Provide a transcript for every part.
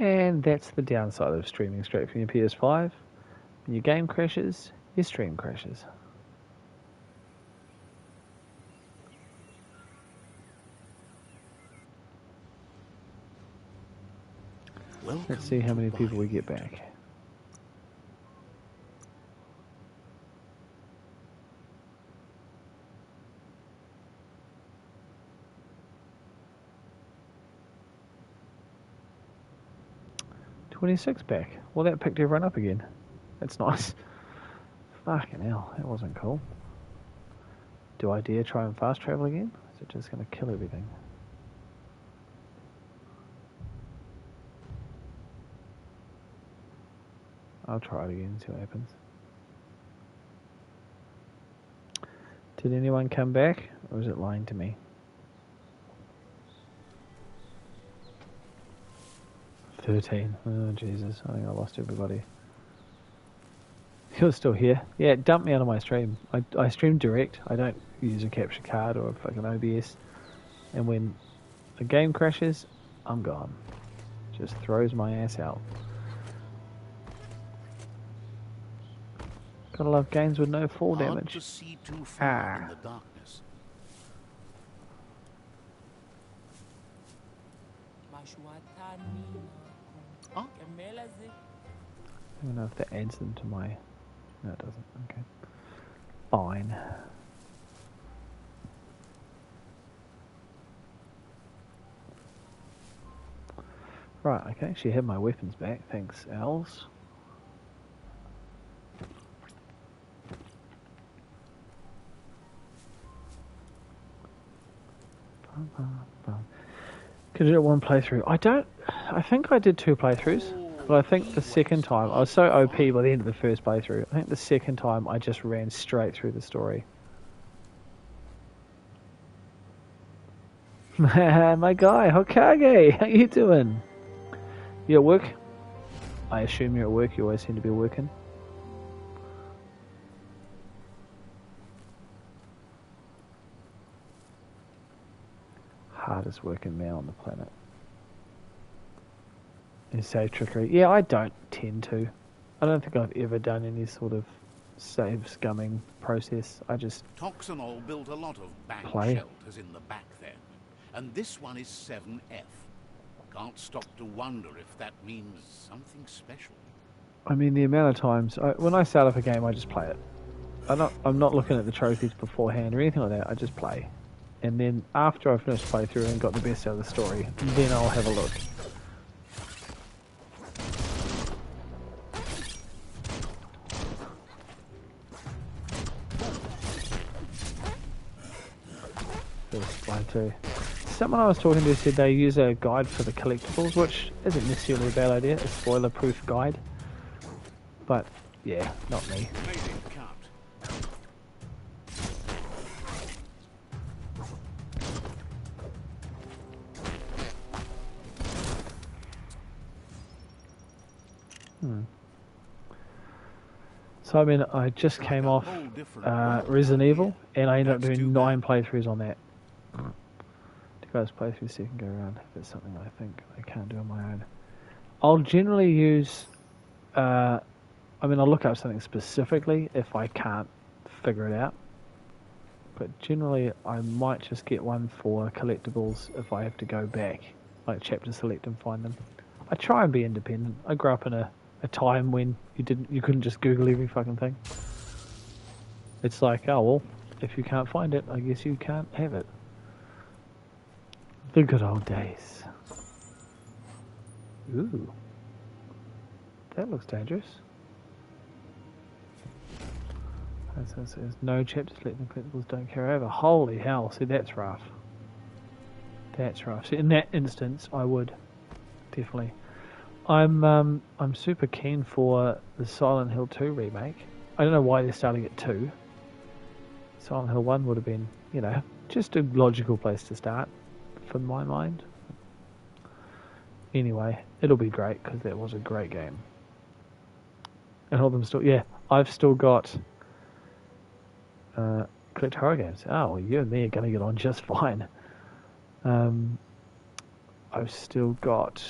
And that's the downside of streaming straight from your PS5. When your game crashes, your stream crashes. Let's see how many people we get back. $26 back. Well, that picked everyone up again. That's nice. Fucking hell, that wasn't cool. Do I dare try and fast travel again? Is it just going to kill everything? I'll try it again and see what happens. Did anyone come back, or is it lying to me? 13. Oh, Jesus. I think I lost everybody. You're still here. Yeah, it dumped me out of my stream. I stream direct. I don't use a capture card or a fucking OBS. And when the game crashes, I'm gone. Just throws my ass out. Gotta love games with no fall damage. To see too far in the darkness. I don't know if that adds them to my... No, it doesn't. Okay. Fine. Right, I can actually have my weapons back. Thanks, Els. Could do it one playthrough. I think I did 2 playthroughs. But I think the second time, I was so OP by the end of the first playthrough, I think the second time I just ran straight through the story. My guy, Hokage, how you doing? You at work? I assume you're at work, you always seem to be working. Hardest working man on the planet. In save trickery. Yeah, I don't tend to. I don't think I've ever done any sort of save scumming process. I just Toxanol built a lot of bank play. shelters in the back there. And this one is 7F. Can't stop to wonder if that means something special. I mean, the amount of times... when I start up a game, I just play it. I'm not looking at the trophies beforehand or anything like that. I just play. And then after I've finished playthrough and got the best out of the story, then I'll have a look. Too. Someone I was talking to said they use a guide for the collectibles, which isn't necessarily a bad idea, a spoiler-proof guide. But, yeah, not me. So, I mean, I just came off Resident Evil, and I ended up doing 9 playthroughs on that. Guys play through the second go around if it's something I think I can't do on my own. I'll generally use I mean I'll look up something specifically if I can't figure it out, but generally I might just get one for collectibles if I have to go back, like chapter select and find them. I try and be independent. I grew up in a time when you couldn't just Google every fucking thing. It's like, oh well, if you can't find it, I guess you can't have it. The good old days. Ooh. That looks dangerous. It says no chapter selecting collectibles don't carry over. Holy hell, see that's rough. That's rough. See in that instance I would. Definitely. I'm super keen for the Silent Hill 2 remake. I don't know why they're starting at 2. Silent Hill 1 would have been, you know, just a logical place to start. From my mind. Anyway, it'll be great because that was a great game. And all of them still, yeah, I've still got collect horror games. Oh, well, you and me are going to get on just fine. I've still got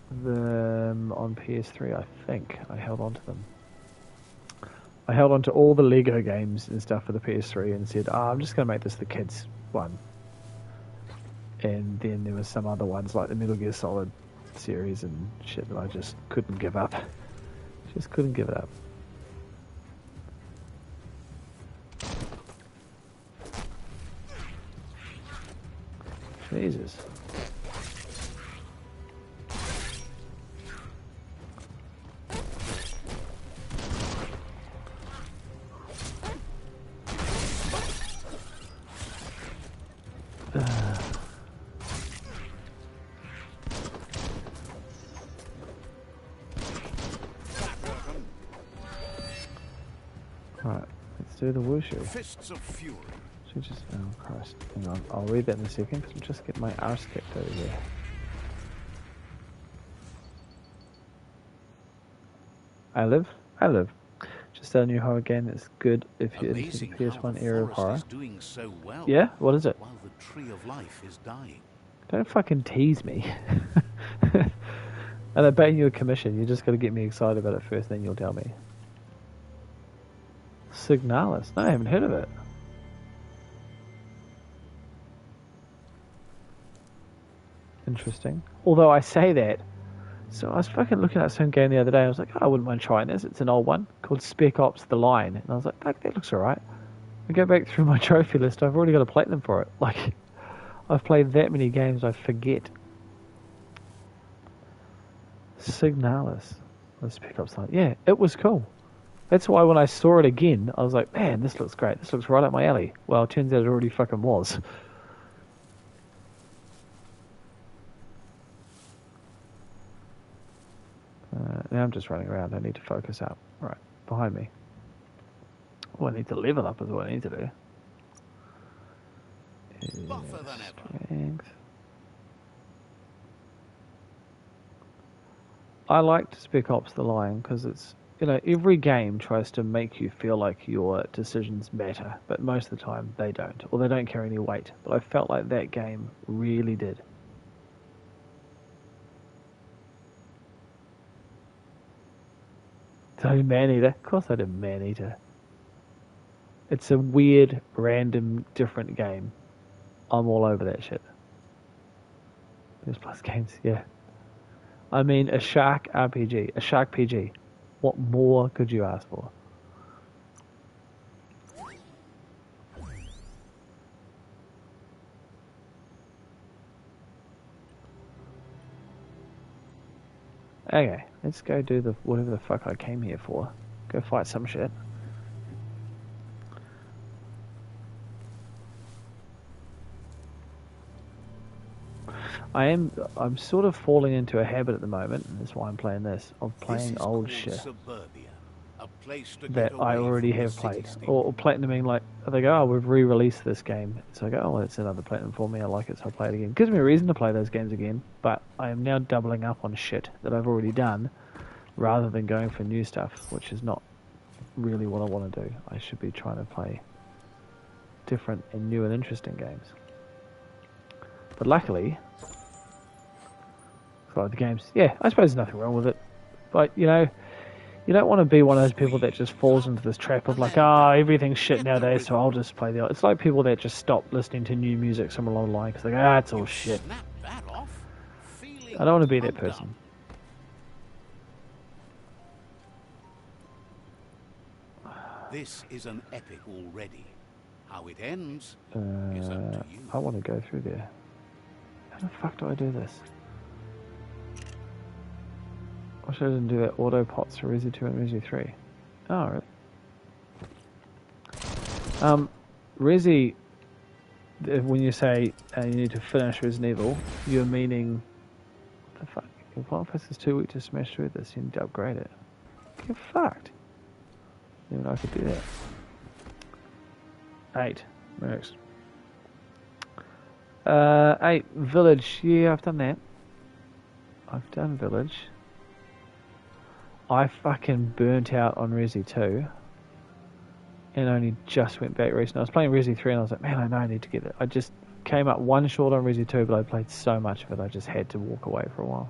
them on PS3, I think. I held on to them. I held on to all the Lego games and stuff for the PS3 and said, I'm just going to make this the kids one. And then there was some other ones like the Metal Gear Solid series and shit that I just couldn't give up. Just couldn't give it up. Jesus. Right, let's do the wushu. Fists of fury. Should just, oh Christ, hang on, I'll read that in a second because I'll just get my arse kicked over here. I live. Just a new horror game that's good if you're into the PS1 era of horror. Doing so well, yeah, what is it? While the tree of life is dying. Don't fucking tease me. And I'm paying you a commission. You just got to get me excited about it first, then you'll tell me. Signalis. No, I haven't heard of it. Interesting. Although I say that, so I was fucking looking at some game the other day. I was like, oh, I wouldn't mind trying this. It's an old one called Spec Ops: The Line, and I was like, fuck, that looks alright. I go back through my trophy list. I've already got a platinum for it. Like, I've played that many games, I forget. Signalis. Let's pick up something. Yeah, it was cool. That's why when I saw it again, I was like, man, this looks great. This looks right up my alley. Well, it turns out it already fucking was. Now I'm just running around. I need to focus up. Right, behind me. Oh, I need to level up is what I need to do. Buffer than ever. Strength. I liked Spec Ops: The Line because it's, you know, every game tries to make you feel like your decisions matter, but most of the time they don't, or they don't carry any weight. But I felt like that game really did. So Man-Eater? Of course I did Man-Eater. It's a weird, random, different game. I'm all over that shit. There's plus games, yeah. I mean, a shark RPG, a shark PG. What more could you ask for? Okay, let's go do the whatever the fuck I came here for. Go fight some shit. I'm sort of falling into a habit at the moment, and that's why I'm playing this, of playing old shit Suburbia, a place to that get I away already from the have played. city Or platinuming, like, they go, oh, we've re-released this game. So I go, oh, well, it's another platinum for me, I like it, so I'll play it again. Gives me a reason to play those games again, but I am now doubling up on shit that I've already done, rather than going for new stuff, which is not really what I want to do. I should be trying to play different and new and interesting games. But luckily, the games, yeah, I suppose there's nothing wrong with it. But, you know, you don't want to be one of those people that just falls into this trap of like, everything's shit nowadays, so I'll just play the old. It's like people that just stop listening to new music somewhere along the line because they go, it's all shit. I don't want to be that person. This is an epic already. How it ends is up to you. I want to go through there. How the fuck do I do this? I should I didn't do that auto pots for Resi 2 and Resi 3. Oh, really? Resi, when you say you need to finish Resident Evil, you're meaning, what the fuck? If one place is too weak to smash through this, you need to upgrade it. Get fucked. Even though I could do that. 8. Next. 8. Village. Yeah, I've done that. I've done Village. I fucking burnt out on Resi 2 and only just went back recently. I was playing Resi 3 and I was like, man, I know I need to get it. I just came up one short on Resi 2, but I played so much of it I just had to walk away for a while.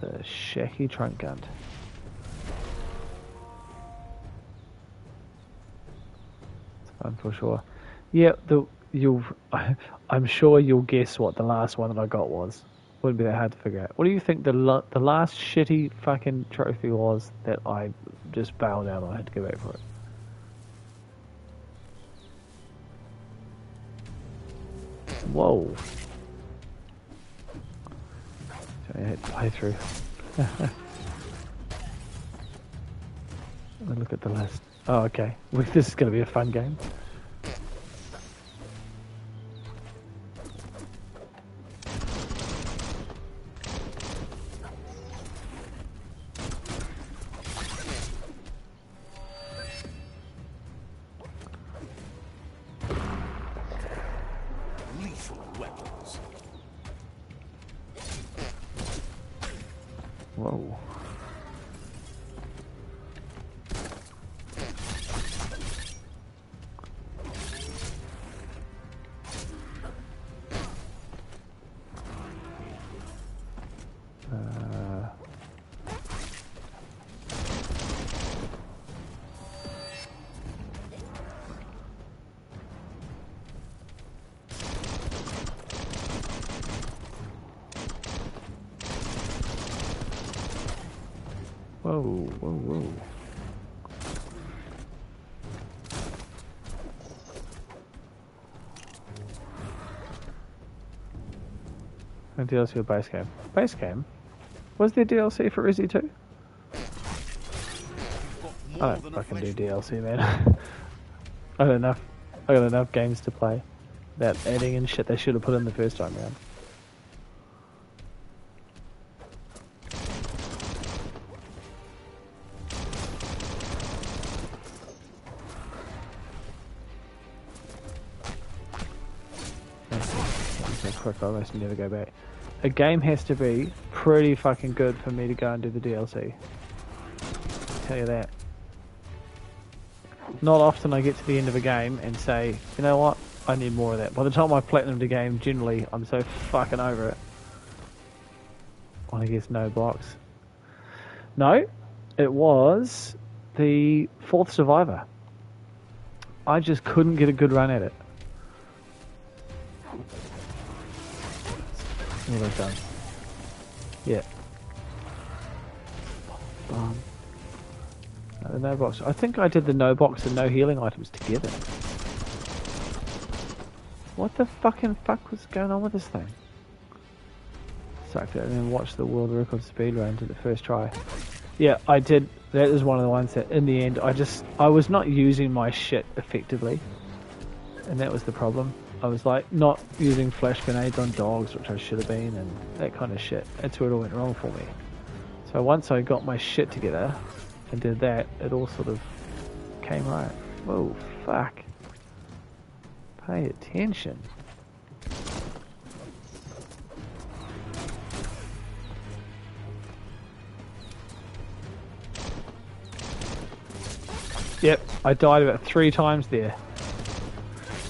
the shaky trunk gun. It's fun for sure. Yeah, I'm sure you'll guess what the last one that I got was. Wouldn't be that hard to figure out. What do you think the last shitty fucking trophy was that I just bailed out on? I had to go back for it. Whoa. I had to play through. Look at the list. Oh, okay. Well, this is going to be a fun game. Lethal weapons. Whoa. Whoa, whoa, whoa. And DLC or base game? Base game? Was there DLC for Resi 2? I don't fucking do DLC, man. I got enough games to play without adding in shit they should have put in the first time round. Quick, I almost never go back. A game has to be pretty fucking good for me to go and do the DLC. I'll tell you that. Not often I get to the end of a game and say, you know what, I need more of that. By the time I platinum the game, generally, I'm so fucking over it. Well, I guess no box. No, it was the 4th Survivor. I just couldn't get a good run at it. What I've done. Yeah. No, no box. I think I did the no box and no healing items together. What the fucking fuck was going on with this thing? Sucked it and then watched the world record speedrun to the first try. Yeah, I did. That is one of the ones that in the end I was not using my shit effectively. And that was the problem. I was like not using flash grenades on dogs, which I should have been, and that kind of shit. That's where it all went wrong for me. So once I got my shit together and did that, it all sort of came right. Whoa, fuck. Pay attention. Yep, I died about 3 times there.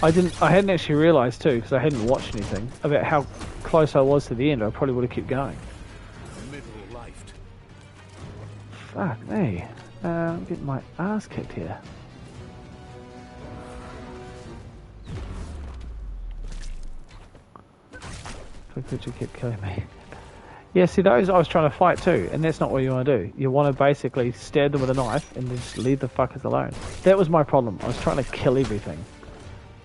I hadn't actually realised too, because I hadn't watched anything, about how close I was to the end. I probably would have kept going. Fuck me. I'm getting my ass kicked here. Because you kept killing me. Yeah, see those I was trying to fight too, and that's not what you want to do. You want to basically stab them with a knife and just leave the fuckers alone. That was my problem. I was trying to kill everything,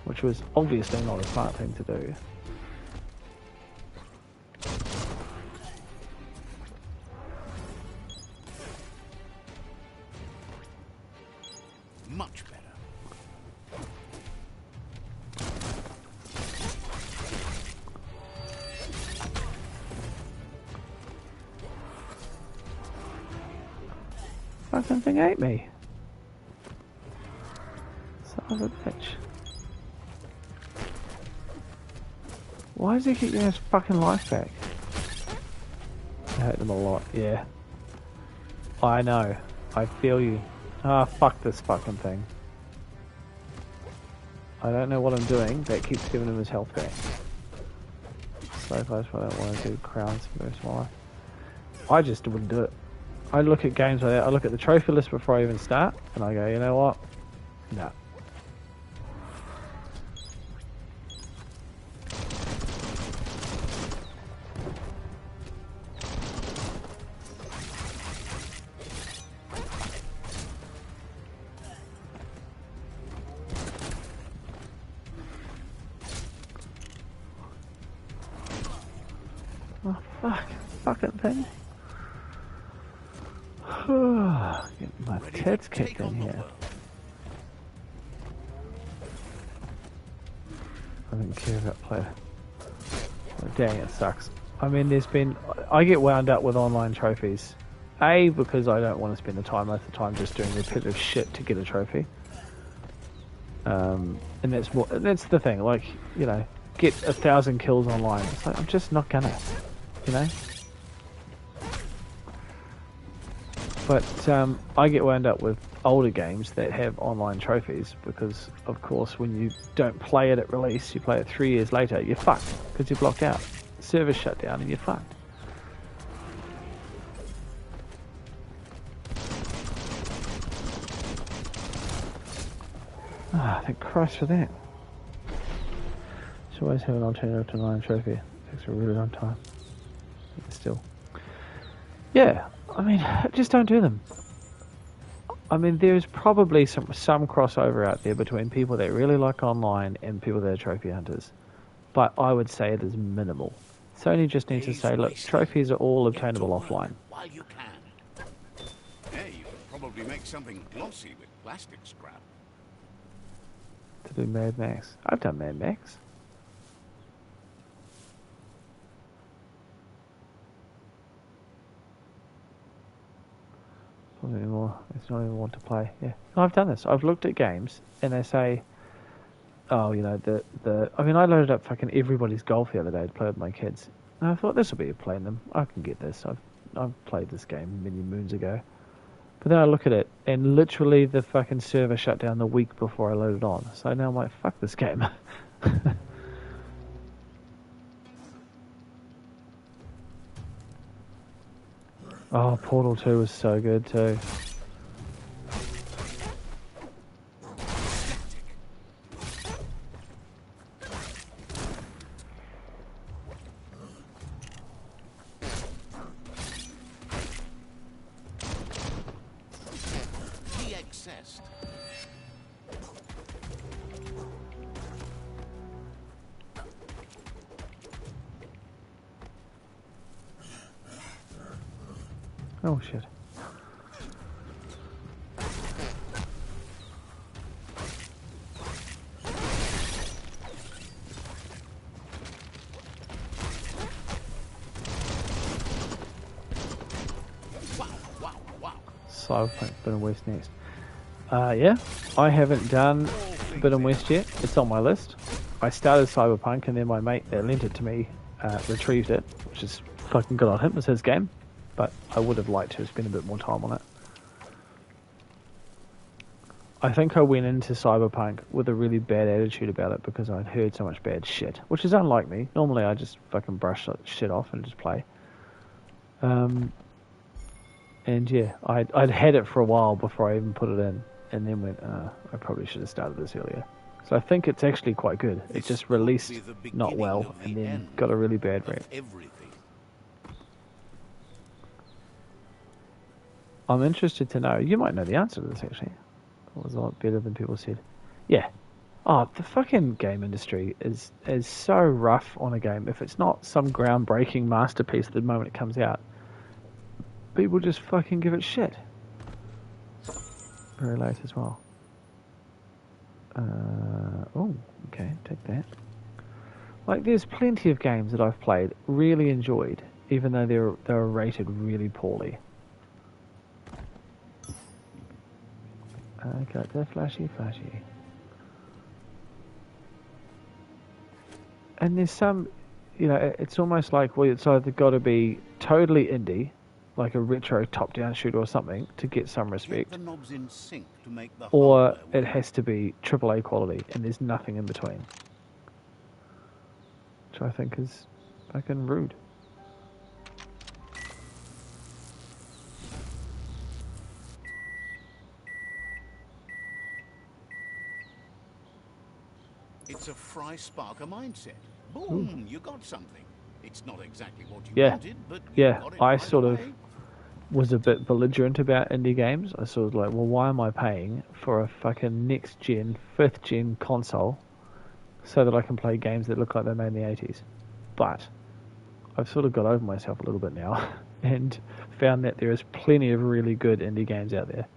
which was obviously not a smart thing to do. Much better. Fucking thing ate me. Son of a bitch. Why does he keep getting his fucking life back? I hate them a lot, yeah. I know. I feel you. Ah, fuck this fucking thing. I don't know what I'm doing. That keeps giving him his health back. So close, but I don't want to do crowns first while. I just wouldn't do it. I look at games like that. I look at the trophy list before I even start, and I go, you know what? No. Oh, fuck. Fucking thing. Get my tits kicked in here. I don't care about player. Oh, dang, it sucks. I mean, I get wound up with online trophies. A, because I don't want to spend the time most of the time just doing repetitive shit to get a trophy. And that's the thing, like, you know, get 1,000 kills online. It's like, I'm just not gonna, you know? But I get wound up with older games that have online trophies because, of course, when you don't play it at release, you play it 3 years later, you're fucked because you're blocked out. Servers shut down and you're fucked. Ah, thank Christ for that. Should always have an alternative to online trophy. It takes a really long time. But still. Yeah, I mean, just don't do them. I mean, there's probably some crossover out there between people that really like online and people that are trophy hunters. But I would say it is minimal. Sony just needs to say, look, trophies are all obtainable offline. While you can. Hey, you could probably make something glossy with plastic scrap. To do Mad Max. I've done Mad Max. It's not even want to play. Yeah, I've done this. I've looked at games and they say, "Oh, you know the." I mean, I loaded up fucking Everybody's Golf the other day to play with my kids, and I thought this will be a playing them. I can get this. I've played this game many moons ago, but then I look at it and literally the fucking server shut down the week before I loaded on. So now I'm like, fuck this game. Oh, Portal 2 was so good too. Oh shit. Cyberpunk Forbidden West next. Yeah, I haven't done Forbidden West yet. It's on my list. I started Cyberpunk and then my mate that lent it to me retrieved it, which is fucking good on him. It's his game, but I would have liked to have spent a bit more time on it. I think I went into Cyberpunk with a really bad attitude about it because I'd heard so much bad shit, which is unlike me. Normally I just fucking brush shit off and just play. And yeah, I'd had it for a while before I even put it in, and then went, I probably should have started this earlier. So I think it's actually quite good. It just released not well, and then got a really bad rep. I'm interested to know, you might know the answer to this actually. It was a lot better than people said. Yeah. Oh, the fucking game industry is so rough on a game. If it's not some groundbreaking masterpiece the moment it comes out, people just fucking give it shit. Very late as well. Oh, okay, take that. Like, there's plenty of games that I've played, really enjoyed, even though they were rated really poorly. I got the flashy. And there's some, you know, it's almost like, well, it's either got to be totally indie, like a retro top-down shooter or something, to get some respect, or it has to be AAA quality, and there's nothing in between. Which I think is fucking rude. Fry Sparker mindset. Boom, you got something. It's not exactly what you Yeah, wanted, but you yeah. got it I right sort of away. was a bit belligerent about indie games. I sort of like, well, why am I paying for a fucking next gen, 5th gen console so that I can play games that look like they're made in the 80s? But I've sort of got over myself a little bit now and found that there is plenty of really good indie games out there.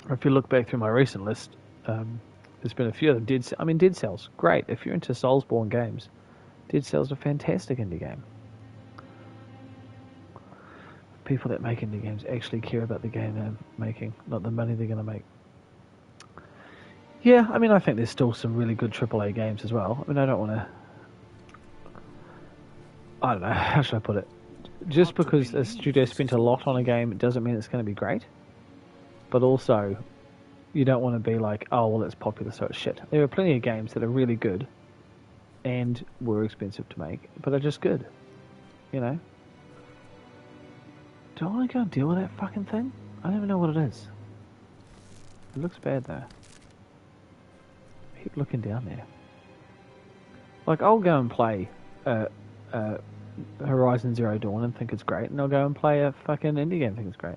If you look back through my recent list, there's been a few of them. Dead Cells, great. If you're into Soulsborne games, Dead Cells is a fantastic indie game. People that make indie games actually care about the game they're making, not the money they're going to make. Yeah, I mean, I think there's still some really good AAA games as well. I mean, I don't want to... I don't know, how should I put it? Just because a studio spent a lot on a game, it doesn't mean it's going to be great. But also, you don't want to be like, oh, well, it's popular, so it's shit. There are plenty of games that are really good and were expensive to make, but are just good. You know? Do I want to go and deal with that fucking thing? I don't even know what it is. It looks bad, though. Keep looking down there. Like, I'll go and play Horizon Zero Dawn and think it's great, and I'll go and play a fucking indie game and think it's great.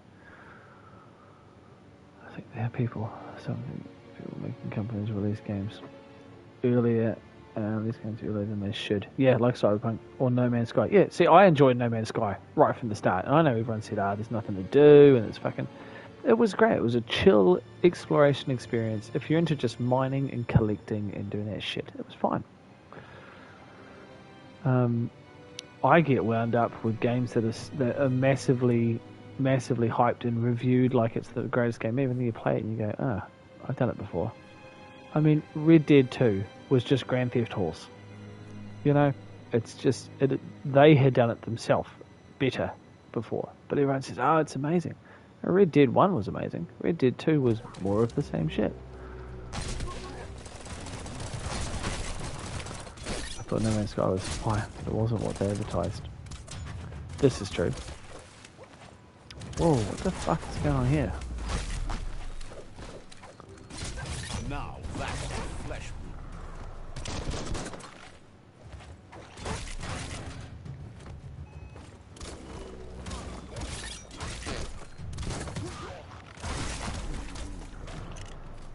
I think there are people making companies release games earlier than they should. Yeah, like Cyberpunk or No Man's Sky. Yeah, see, I enjoyed No Man's Sky right from the start. And I know everyone said, there's nothing to do, and it's fucking... It was great. It was a chill exploration experience. If you're into just mining and collecting and doing that shit, it was fine. I get wound up with games that are massively hyped and reviewed like it's the greatest game ever, and then you play it and you go, I've done it before. I mean, Red Dead 2 was just Grand Theft Horse. You know, it's just... they had done it themselves better before. But everyone says, it's amazing. Red Dead 1 was amazing. Red Dead 2 was more of the same shit. I thought No Man's Sky was fine, but it wasn't what they advertised. This is true. Whoa, what the fuck is going on here? Now that's the flesh.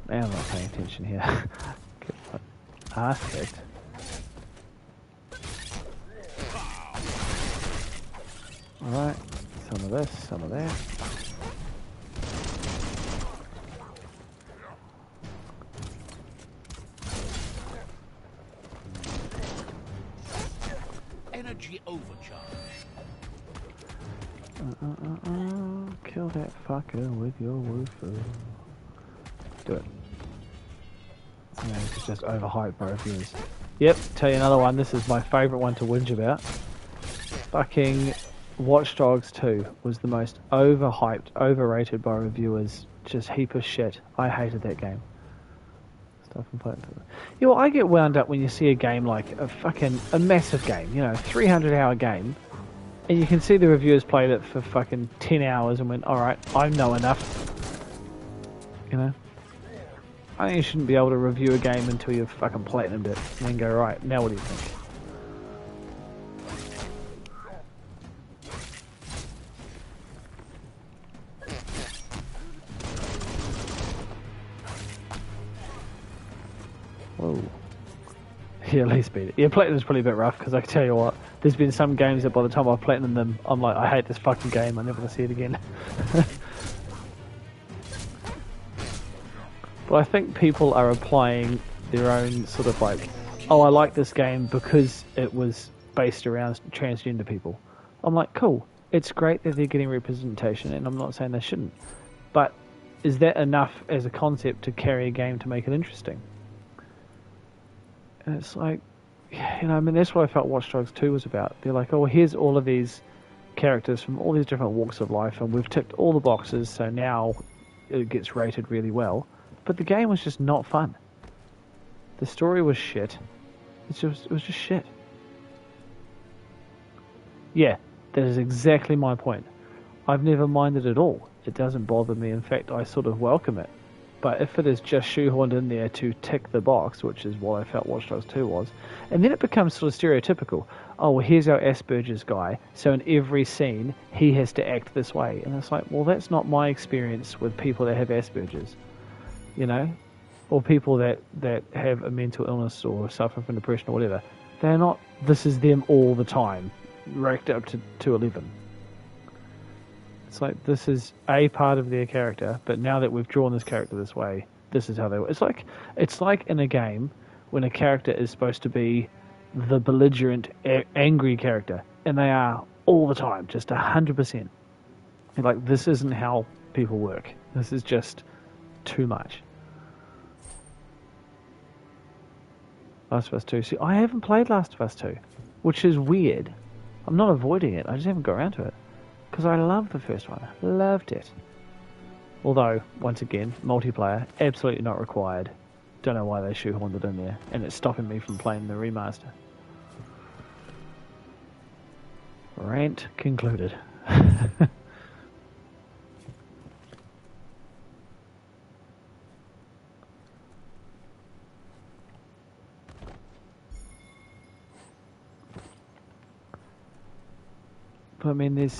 Man, I'm not paying attention here. Aspect. Alright, some of this, some of that. Energy overcharge. Kill that fucker with your woofu. Do it. Yeah, it's just overhyped by reviewers. Yep, tell you another one. This is my favourite one to whinge about. Fucking Watch Dogs 2 was the most overhyped, overrated by reviewers. Just heap of shit. I hated that game. Stuff and play. You know, I get wound up when you see a game like a massive game, 300-hour game, and you can see the reviewers played it for fucking 10 hours and went, alright, I know enough. I think you shouldn't be able to review a game until you've fucking platinumed it and then go, right, now what do you think? Whoa. Yeah, at least beat it. Yeah, Platinum's probably a bit rough, because I can tell you what, there's been some games that by the time I've platinumed them, I'm like, I hate this fucking game, I'm never going to see it again. But I think people are applying their own sort of like, I like this game because it was based around transgender people. I'm like, cool, it's great that they're getting representation, and I'm not saying they shouldn't. But is that enough as a concept to carry a game to make it interesting? And it's like, that's what I felt Watch Dogs 2 was about. They're like, oh, here's all of these characters from all these different walks of life, and we've ticked all the boxes, so now it gets rated really well. But the game was just not fun. The story was shit. It was just shit. Yeah, that is exactly my point. I've never minded at all. It doesn't bother me. In fact, I sort of welcome it. But if it is just shoehorned in there to tick the box, which is what I felt Watch Dogs 2 was, and then it becomes sort of stereotypical. Oh, well, here's our Asperger's guy, so in every scene, he has to act this way. And it's like, well, that's not my experience with people that have Asperger's, you know? Or people that have a mental illness or suffer from depression or whatever. They're not, this is them all the time, racked up to 11. It's like, this is a part of their character, but now that we've drawn this character this way, this is how they work. It's like in a game when a character is supposed to be the belligerent, angry character, and they are all the time, just 100%. Like, this isn't how people work. This is just too much. Last of Us 2. See, I haven't played Last of Us 2, which is weird. I'm not avoiding it, I just haven't got around to it. Because I love the first one. Loved it. Although, once again, multiplayer, absolutely not required. Don't know why they shoehorned it in there. And it's stopping me from playing the remaster. Rant concluded. But I mean,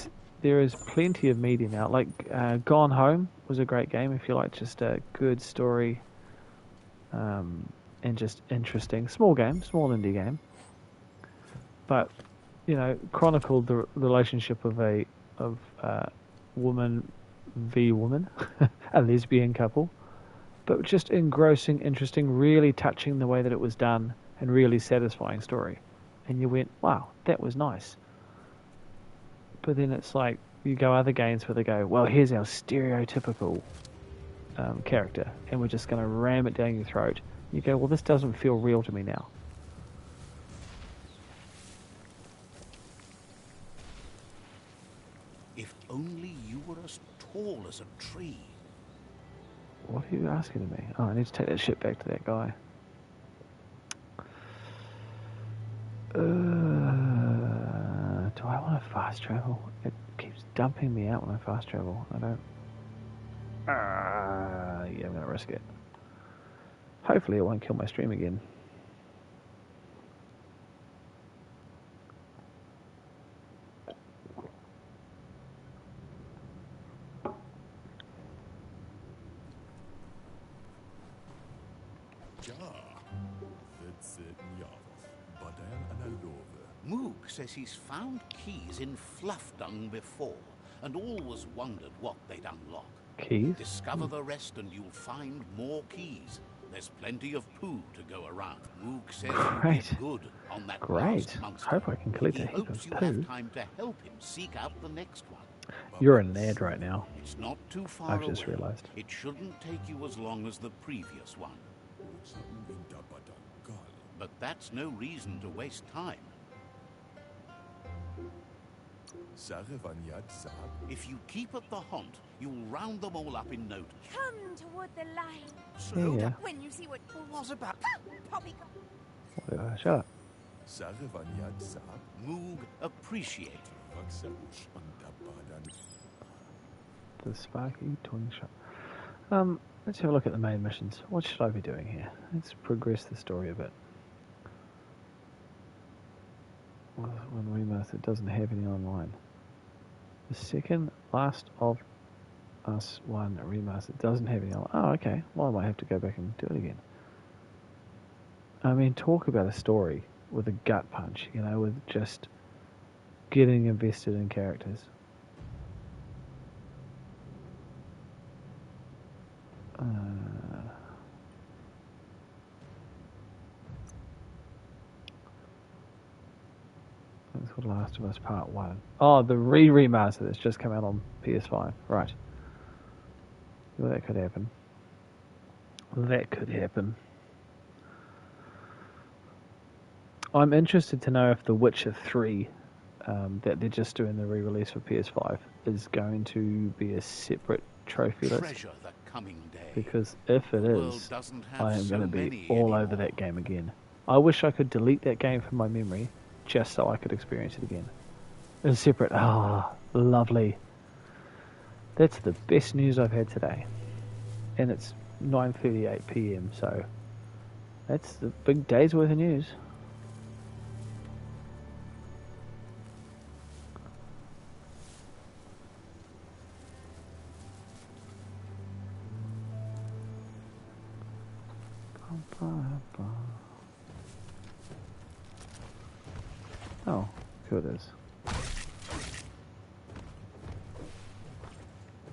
there is plenty of media now. Like, Gone Home was a great game if you like just a good story and just interesting. Small game, small indie game. But, you know, chronicled the relationship of a woman v woman, a lesbian couple. But just engrossing, interesting, really touching the way that it was done and really satisfying story. And you went, wow, that was nice. But then it's like, you go other games where they go, well, here's our stereotypical character, and we're just going to ram it down your throat. You go, well, this doesn't feel real to me now. If only you were as tall as a tree. What are you asking of me? Oh, I need to take that shit back to that guy. Do I want to fast travel? It keeps dumping me out when I fast travel. I don't... yeah, I'm going to risk it. Hopefully it won't kill my stream again. Moog says he's found keys in fluff dung before, and always wondered what they'd unlock. Keys? Discover the rest and you'll find more keys. There's plenty of poo to go around. Moog says you did good on that last monster. Hope I can collect a heap of He poo. hopes you have time to help him seek out the next one. You're an ad right now. It's not too far I've just away. realised. It shouldn't take you as long as the previous one. But that's no reason to waste time. If you keep at the haunt, you'll round them all up in no time. Come toward the light. So Yeah. When you see what was about poppycock. Shut up. Moog appreciate. The Sparky Twin Shot. Let's have a look at the main missions. What should I be doing here? Let's progress the story a bit. Well, one remaster doesn't have any online. The second Last of Us 1 remaster doesn't have any online. Oh, okay. Well, I might have to go back and do it again. I mean, talk about a story with a gut punch, you know, with just getting invested in characters. That's called Last of Us Part 1. Oh, the remaster that's just come out on PS5. Right. Well, that could happen. That could happen. I'm interested to know if The Witcher 3, that they're just doing the re-release for PS5, is going to be a separate trophy list. Treasure the coming day. Because if it is, I am going to be all over that game again. I wish I could delete that game from my memory just so I could experience it again. It's separate. Ah, lovely. That's the best news I've had today. And it's 9:38 p.m. So that's the big day's worth of news. Oh, here it is.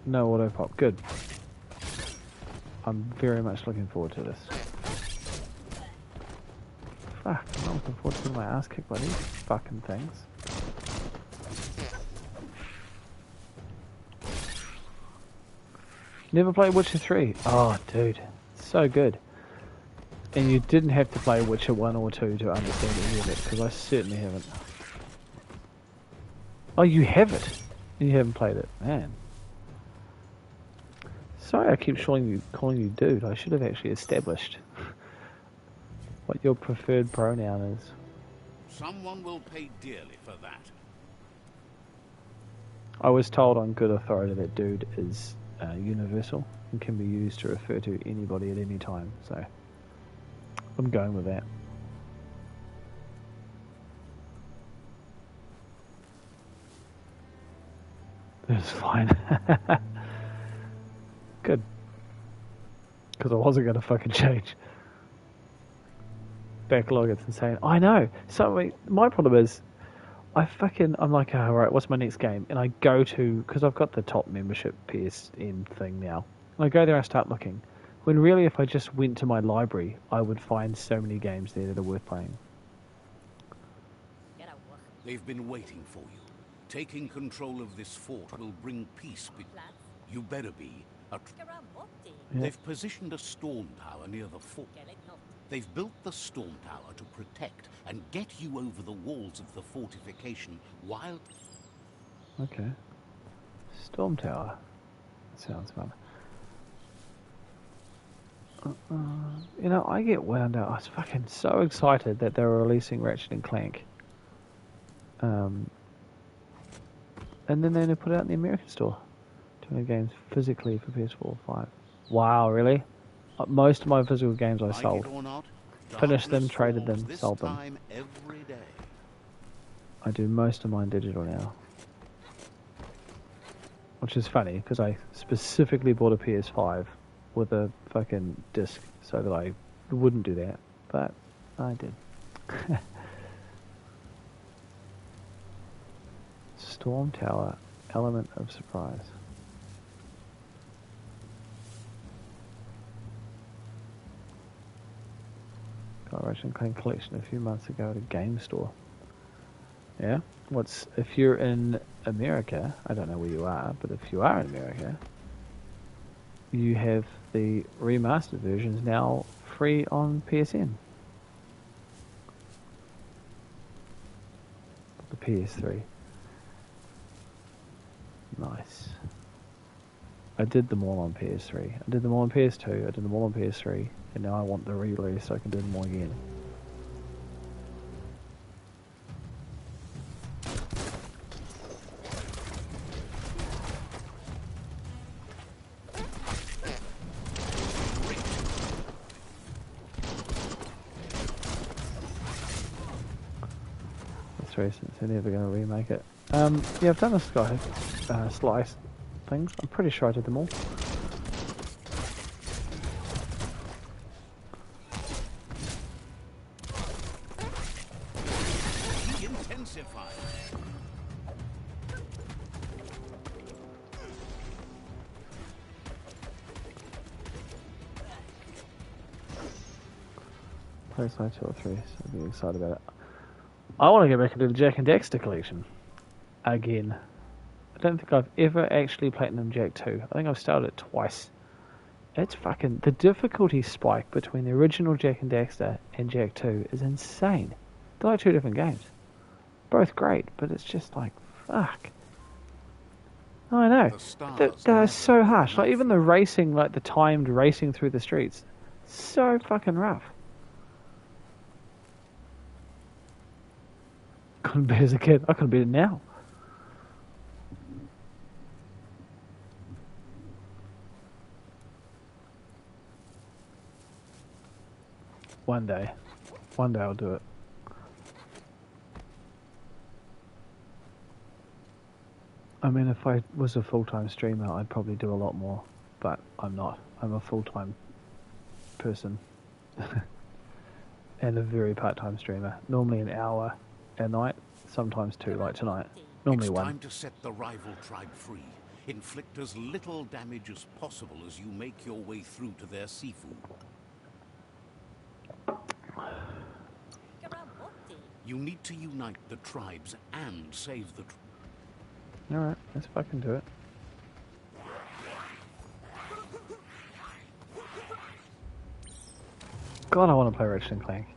No auto pop. Good. I'm very much looking forward to this. Fuck, I'm not looking forward to getting my ass kicked by these fucking things. Never played Witcher 3. Oh, dude. So good. And you didn't have to play Witcher 1 or 2 to understand any of it, because I certainly haven't. Oh, you have it? And you haven't played it. Man. Sorry I keep calling you dude. I should have actually established what your preferred pronoun is. Someone will pay dearly for that. I was told on good authority that dude is universal and can be used to refer to anybody at any time, so I'm going with that. It's fine. Good. Because I wasn't going to fucking change. Backlog, it's insane. I know. So my problem is, I'm like, oh, right, what's my next game? And I go to, because I've got the top membership PSN thing now. And I go there and I start looking. When really, if I just went to my library, I would find so many games there that are worth playing. They've been waiting for you. Taking control of this fort will bring peace. You better be. They've positioned a storm tower near the fort. They've built the storm tower to protect and get you over the walls of the fortification while... Okay. Storm tower. Sounds fun. You know, I get wound out. I was fucking so excited that they were releasing Ratchet and Clank. And then they only put it out in the American store. 200 games physically for PS4 or 5. Wow, really? Most of my physical games I sold. Finished them, traded them, sold them. I do most of mine digital now. Which is funny, because I specifically bought a PS5 with a fucking disc so that I wouldn't do that. But I did. Storm Tower, element of surprise. Got a Ratchet and Clank collection a few months ago at a game store. Yeah? If you're in America, I don't know where you are, but if you are in America, you have the remastered versions now free on PSN. The PS3. Nice. I did them all on PS3. I did them all on PS2. I did them all on PS3. And now I want the re-release so I can do them all again. That's right, since they're never going to remake it. Yeah, I've done the Sky Slice things. I'm pretty sure I did them all. PlayStation 2 or 3, so I'll be excited about it. I want to get back into the Jack and Daxter collection. Again. I don't think I've ever actually Platinum Jack 2. I think I've started it twice. It's fucking... The difficulty spike between the original Jack and Daxter and Jack 2 is insane. They're like two different games. Both great, but it's just like, fuck. I know. They're so harsh. Like, even the racing, like the timed racing through the streets, so fucking rough. Couldn't beat it as a kid. I couldn't beat it now. One day. One day I'll do it. I mean, if I was a full-time streamer, I'd probably do a lot more. But I'm not. I'm a full-time person. And a very part-time streamer. Normally an hour a night, sometimes 2, like tonight. Normally it's 1. Time to set the rival tribe free. Inflict as little damage as possible as you make your way through to their seafood. You need to unite the tribes and save the... Alright, let's fucking do it. God, I want to play Ratchet and Clank.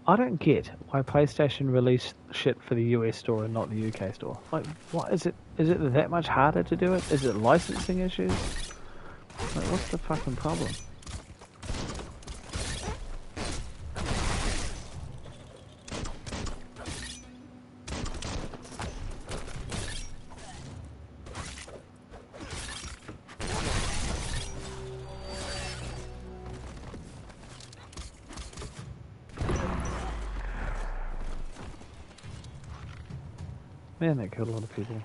I don't get why PlayStation released shit for the US store and not the UK store. Like, what is it? Is it that much harder to do it? Is it licensing issues? Like, what's the fucking problem? Man, that killed a lot of people.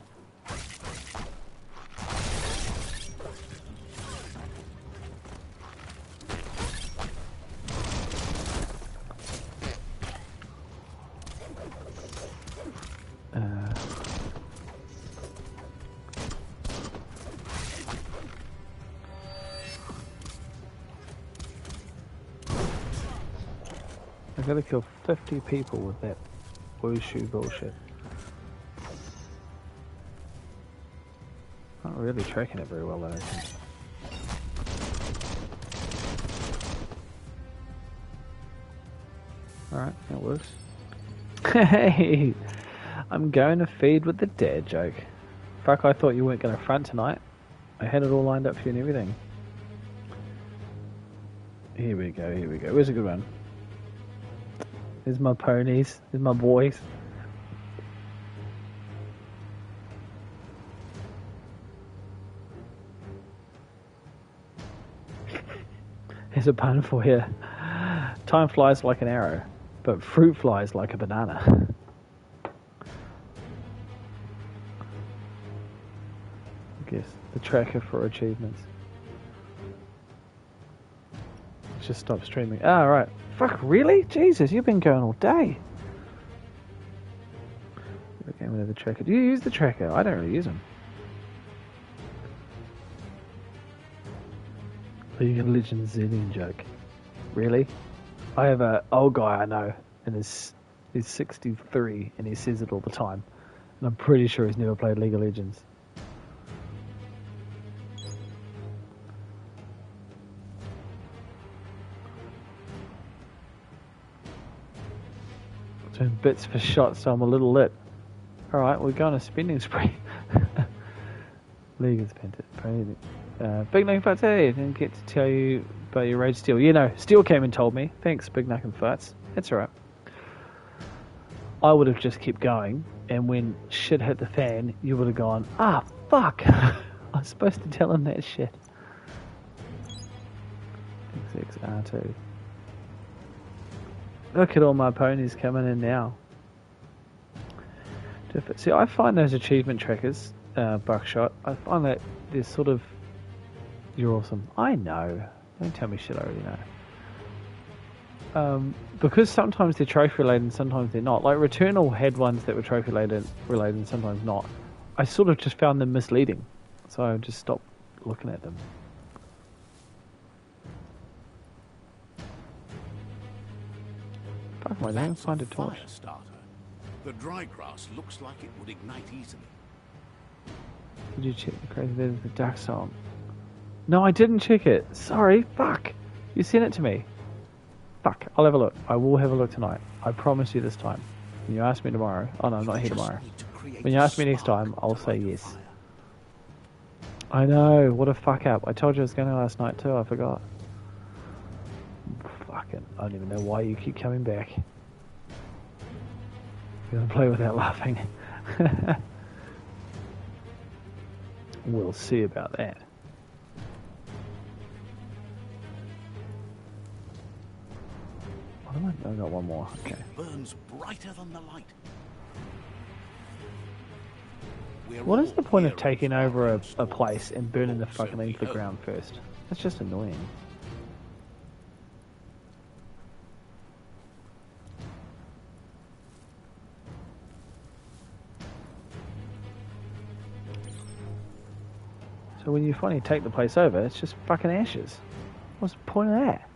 I gotta kill 50 people with that wushu bullshit. Not really tracking it very well, I don't think. Alright, that works. Hey! I'm going to feed with the dad joke. Fuck, I thought you weren't going to front tonight. I had it all lined up for you and everything. Here we go, here we go. Where's a good one? There's my ponies. There's my boys. Here's a pun for you. Time flies like an arrow, but fruit flies like a banana. I guess the tracker for achievements. Just stop streaming. Ah, right. Fuck, really? Jesus, you've been going all day. Okay, I'm gonna have the tracker. Do you use the tracker? I don't really use them. League of Legends Zillion joke. Really? I have a old guy I know, and he's 63, and he says it all the time. And I'm pretty sure he's never played League of Legends. Doing bits for shots, so I'm a little lit. Alright, we're going on a spending spree. League is painted. Big Nuck and Farts, hey, I didn't get to tell you about your raid Steel. You know, Steel came and told me. Thanks, Big Nuck and Farts. That's alright. I would have just kept going, and when shit hit the fan, you would have gone, ah, fuck! I was supposed to tell him that shit. XXR2. Look at all my ponies coming in now. See, I find those achievement trackers, Buckshot, I find that they're sort of... You're awesome. I know. Don't tell me shit I already know. Because sometimes they're trophy related and sometimes they're not. Like Returnal had ones that were trophy related and sometimes not. I sort of just found them misleading. So I just stopped looking at them. Fuck my name, find a torch. Starter. The dry grass looks like it would ignite easily. Did you check the crazy bit of the dark song? No, I didn't check it. Sorry, fuck. You sent it to me. Fuck, I'll have a look. I will have a look tonight. I promise you this time. When you ask me tomorrow... Oh no, I'm not here tomorrow. When you ask me next time, I'll say yes. I know, what a fuck up. I told you I was going to last night too, I forgot. Fucking, I don't even know why you keep coming back. You're gonna play without laughing. We'll see about that. I got one more. Okay. It burns brighter than the light. What is the point of taking over a place and burning the fucking thing to the ground first? That's just annoying. So when you finally take the place over, it's just fucking ashes. What's the point of that?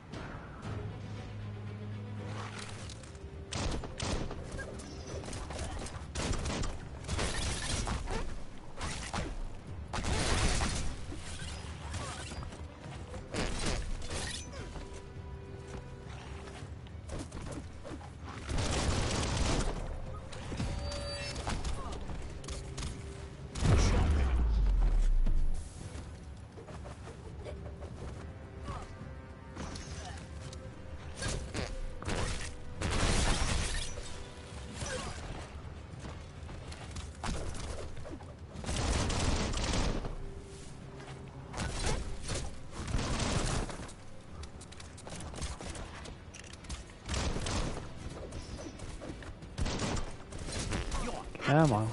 Come on.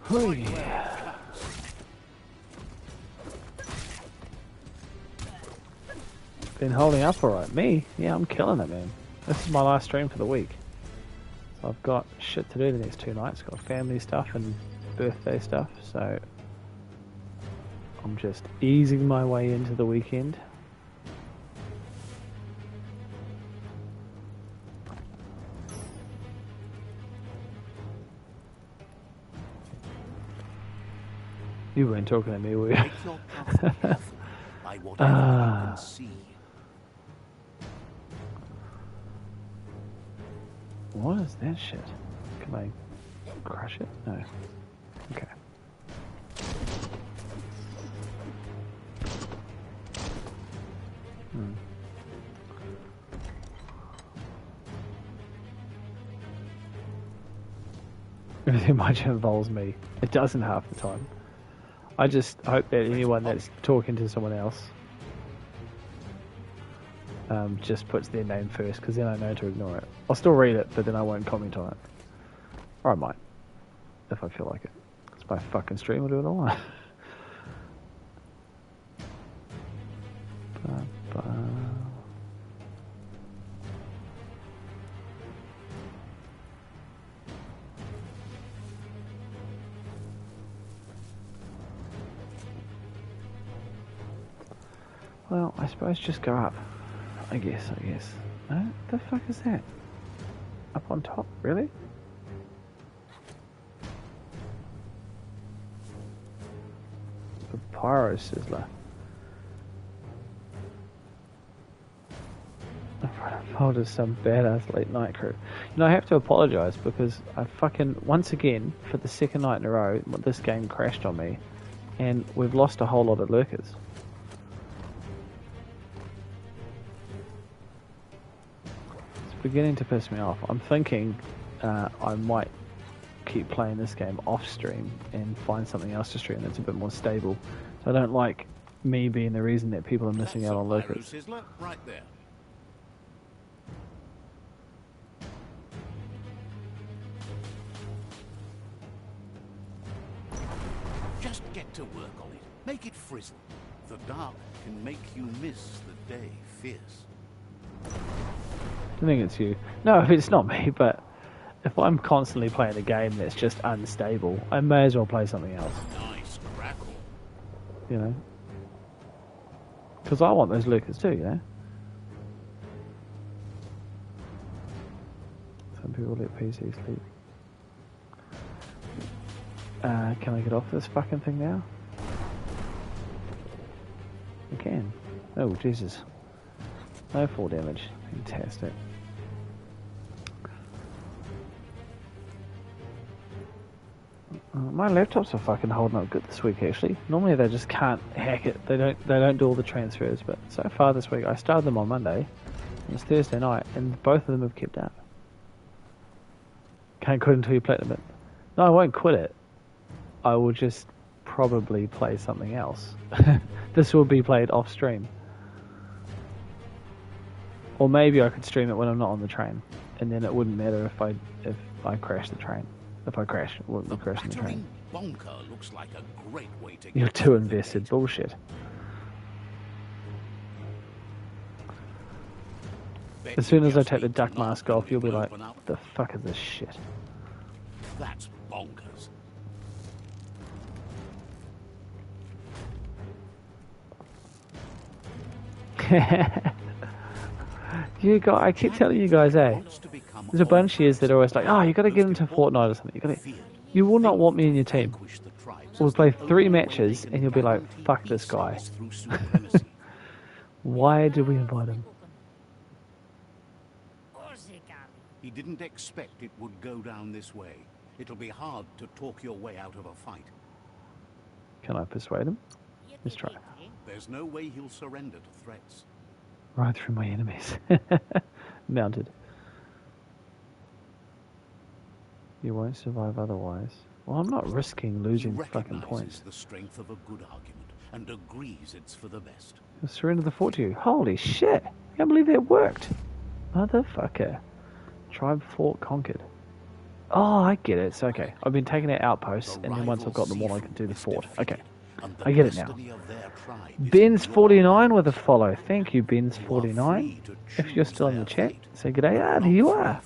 Hooey. Been holding up alright. Me? Yeah, I'm killing it, man. This is my last stream for the week. So I've got shit to do the next 2 nights. Got family stuff and birthday stuff, so I'm just easing my way into the weekend. You weren't talking to me, were you? By whatever you can see. What is that shit? Can I crush it? No. Okay. Everything much involves me. It doesn't half the time. I just hope that anyone that's talking to someone else just puts their name first, because then I know to ignore it. I'll still read it, but then I won't comment on it. Or I might, if I feel like it. It's my fucking stream, I'll do it all. Well, I suppose just go up. I guess. No? The fuck is that? Up on top? Really? The Pyro Sizzler. In front of Fold is some badass late night crew. You know, I have to apologise because I fucking, once again, for the second night in a row, this game crashed on me. And we've lost a whole lot of lurkers. Beginning to piss me off. I'm thinking I might keep playing this game off stream and find something else to stream that's a bit more stable. So I don't like me being the reason that people are missing out on lurkers. Right there. Just get to work on it. Make it frizzle. The dark can make you miss the day fierce. I think it's you. No, it's not me, but if I'm constantly playing a game that's just unstable, I may as well play something else. Nice crackle. You know? Because I want those lurkers too, you know? Some people let PC sleep. Can I get off this fucking thing now? I can. Oh, Jesus. No fall damage. Fantastic. My laptops are fucking holding up good this week. Actually, normally they just can't hack it. They don't do all the transfers. But so far this week, I started them on Monday. And it's Thursday night, and both of them have kept up. Can't quit until you platinum it. No, I won't quit it. I will just probably play something else. This will be played off stream. Or maybe I could stream it when I'm not on the train, and then it wouldn't matter if I crash the train. If I crash, it wouldn't be crashing the train. Bunker looks like a great way to You're too invested. Bullshit. As soon as I take the duck mask off, you'll be like, the fuck is this shit? That's bonkers. You guys, I keep telling you guys, there's a bunch of years that are always like, oh, you gotta get into Fortnite or something. You will not want me in your team. We'll play 3 matches and you'll be like, fuck this guy. Why did we invite him? He didn't expect it would go down this way. It'll be hard to talk your way out of a fight. Can I persuade him? Let's try. There's no way he'll surrender to threats. Right through my enemies. Mounted. You won't survive otherwise. Well, I'm not risking losing fucking points. The strength of a good argument and agrees it's for the best. He'll surrender the fort to you. Holy shit! I can't believe that worked. Motherfucker. Tribe fort conquered. Oh, I get it. So, okay. I've been taking out outposts, and then once I've got them all, I can do the fort. Okay. I get it now. Ben's 49 with a follow. Thank you, Ben's 49. If you're still in the chat, say g'day. Ah, there you are.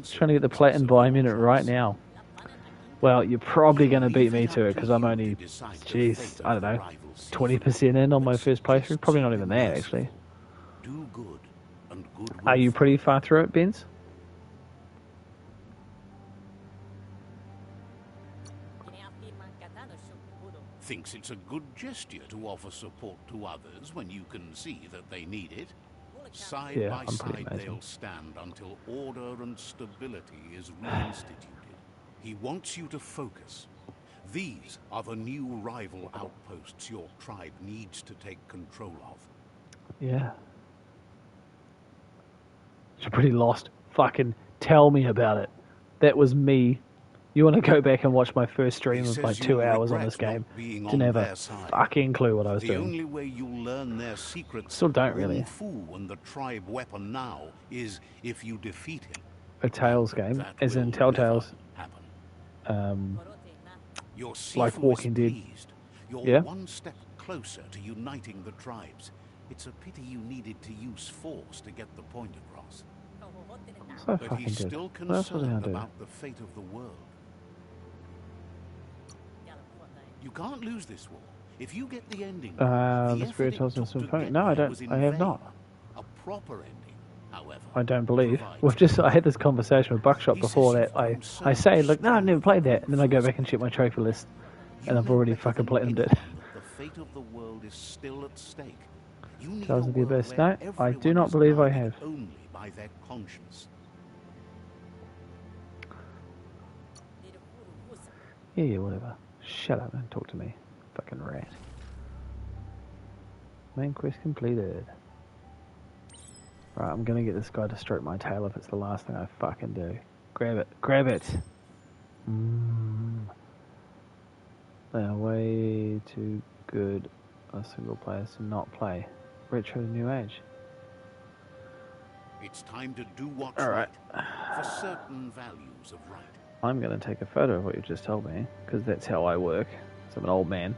Just trying to get the platinum Biomutant right now. Well, you're probably going to beat me to it, because I'm only, jeez, I don't know, 20% in on my first playthrough. Probably not even that, actually. Are you pretty far through it, Ben's? Thinks it's a good gesture to offer support to others when you can see that they need it. Side by side they'll stand until order and stability is reinstituted. He wants you to focus. These are the new rival outposts your tribe needs to take control of. Yeah. You're pretty lost. Fucking tell me about it. That was me. You want to go back and watch my first stream of like 2 hours on this game? Didn't have a fucking clue what I was doing. The only way you'll learn their secrets, still don't really. And the tribe weapon now is if you defeat him. A Tales game, as in Telltale's, like Walking Dead. You're one step closer to uniting the tribes. It's a pity you needed to use force to get the point across. So but he's still concerned about the fate of the world. You can't lose this war. If you get the ending, the spirit tells us some phone. No, I don't. I have not. A proper ending, however. I don't believe. I had this conversation with Buckshot before that. I say, look, no, I've never played that, and then I go back and check my trophy list, and I've already fucking platinumed it. The fate of the world is still at stake. Tales of the Abyss. No, I do not believe I have. Only by their conscience. Yeah, whatever. Shut up and talk to me. Fucking rat. Main quest completed. Right, I'm gonna get this guy to stroke my tail if it's the last thing I fucking do. Grab it. Grab it! They are way too good a single player to not play. Retro New Age. It's time to do what's right. For certain values of right. I'm going to take a photo of what you just told me, because that's how I work. So I'm an old man.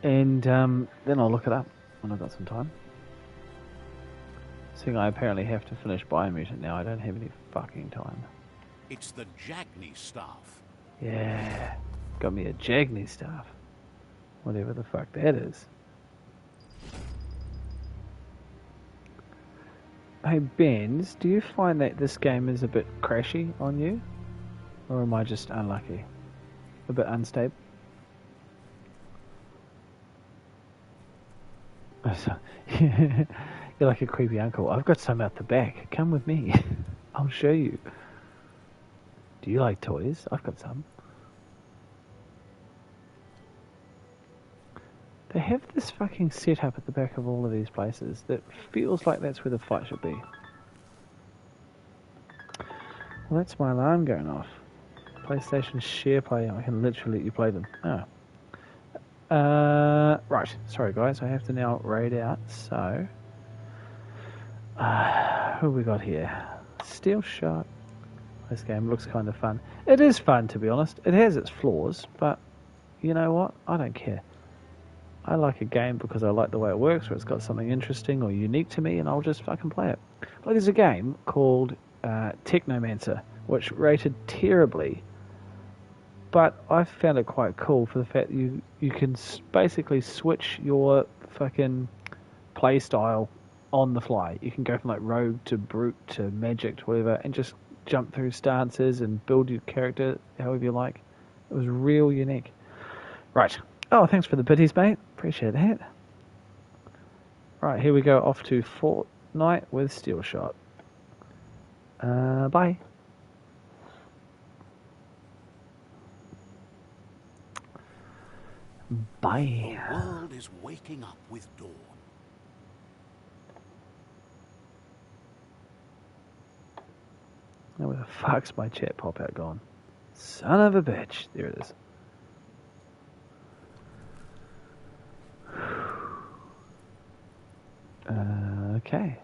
And then I'll look it up when I've got some time. Seeing I apparently have to finish Biomutant now, I don't have any fucking time. It's the Jagni staff. Yeah, got me a Jagni staff. Whatever the fuck that is. Hey Benz, do you find that this game is a bit crashy on you? Or am I just unlucky? A bit unstable? You're like a creepy uncle. I've got some out the back. Come with me. I'll show you. Do you like toys? I've got some. have this fucking setup at the back of all of these places that feels like that's where the fight should be. Well, that's my alarm going off. PlayStation Share Play. I can literally let you play them. Oh. Right. Sorry, guys. I have to now raid out. So, who we got here? Steel Shot. This game looks kind of fun. It is fun, to be honest. It has its flaws, but you know what? I don't care. I like a game because I like the way it works, where it's got something interesting or unique to me, and I'll just fucking play it. Like, there's a game called Technomancer, which rated terribly, but I found it quite cool for the fact that you can basically switch your fucking play style on the fly. You can go from like rogue to brute to magic to whatever, and just jump through stances and build your character however you like. It was real unique. Right. Oh, thanks for the biddies, mate. Appreciate that. Right, here we go off to Fortnite with Steel Shot. Bye. Bye. The world is waking up with dawn. Now where the fuck's my chat pop-out gone? Son of a bitch. There it is. Okay.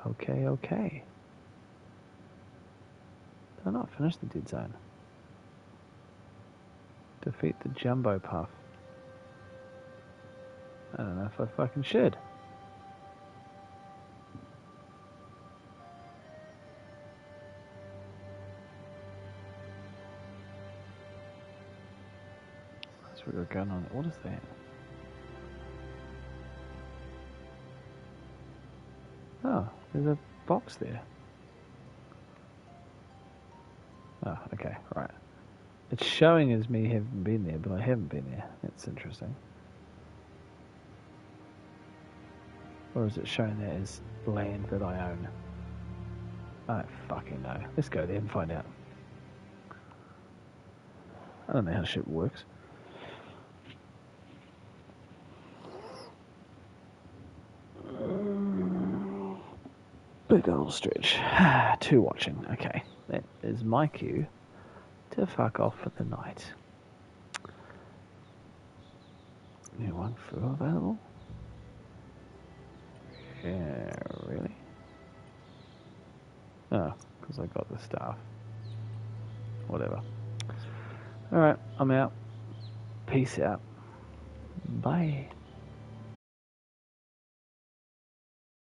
Okay. Did I not finish the dead zone? Defeat the Jumbo Puff. I don't know if I fucking should. That's what we're going on. What is that? Oh, there's a box there. Oh, okay, right. It's showing as me having been there, but I haven't been there. That's interesting. Or is it showing that as land that I own? I don't fucking know. Let's go there and find out. I don't know how shit works. Big old stretch. 2 watching. Okay, that is my cue to fuck off for the night. New one food available? Yeah, really? Oh, because I got the staff. Whatever. Alright, I'm out. Peace out. Bye.